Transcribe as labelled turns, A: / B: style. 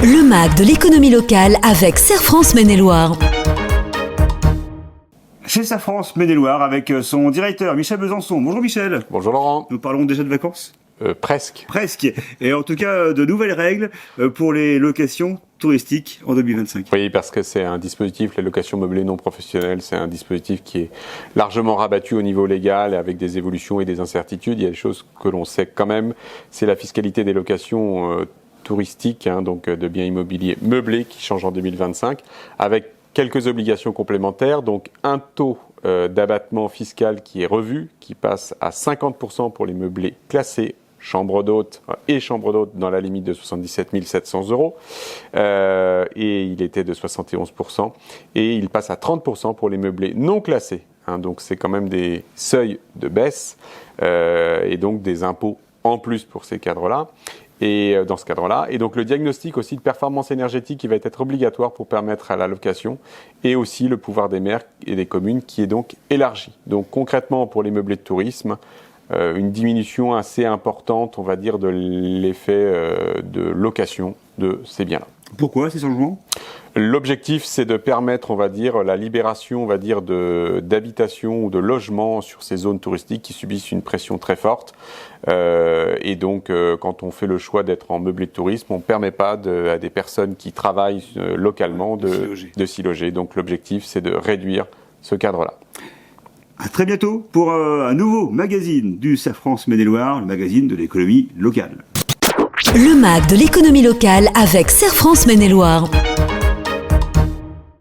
A: Le MAG de l'économie locale avec Serre France Maine-et-Loire.
B: Chez Serre France Maine-et-Loire avec son directeur Michel Besançon. Bonjour Michel.
C: Bonjour Laurent.
B: Nous parlons déjà de vacances ?
C: Presque.
B: Presque. Et en tout cas, de nouvelles règles pour les locations touristiques en 2025.
C: Oui, parce que c'est un dispositif, les locations meublées non professionnelles, c'est un dispositif qui est largement rabattu au niveau légal avec des évolutions et des incertitudes. Il y a des choses que l'on sait quand même, c'est la fiscalité des locations touristiques, donc de biens immobiliers meublés qui change en 2025, avec quelques obligations complémentaires, donc un taux d'abattement fiscal qui est revu, qui passe à 50% pour les meublés classés, chambre d'hôte et chambre d'hôte dans la limite de 77 700 €, et il était de 71%, et il passe à 30% pour les meublés non classés, donc c'est quand même des seuils de baisse, et donc des impôts en plus pour ces cadres-là. Et dans ce cadre-là, et donc le diagnostic aussi de performance énergétique qui va être obligatoire pour permettre à la location, et aussi le pouvoir des maires et des communes qui est donc élargi. Donc concrètement pour les meublés de tourisme, une diminution assez importante, on va dire, de l'effet de location de ces biens-là.
B: Pourquoi ces changements ?
C: L'objectif, c'est de permettre, on va dire, la libération, on va dire, d'habitation ou de logement sur ces zones touristiques qui subissent une pression très forte. Et donc, quand on fait le choix d'être en meublé de tourisme, on ne permet pas à des personnes qui travaillent localement de s'y loger. Donc, l'objectif, c'est de réduire ce cadre-là.
B: À très bientôt pour un nouveau magazine du Serre France Maine-et-Loire, le magazine de l'économie locale.
A: Le MAG de l'économie locale avec Serre France Maine-et-Loire.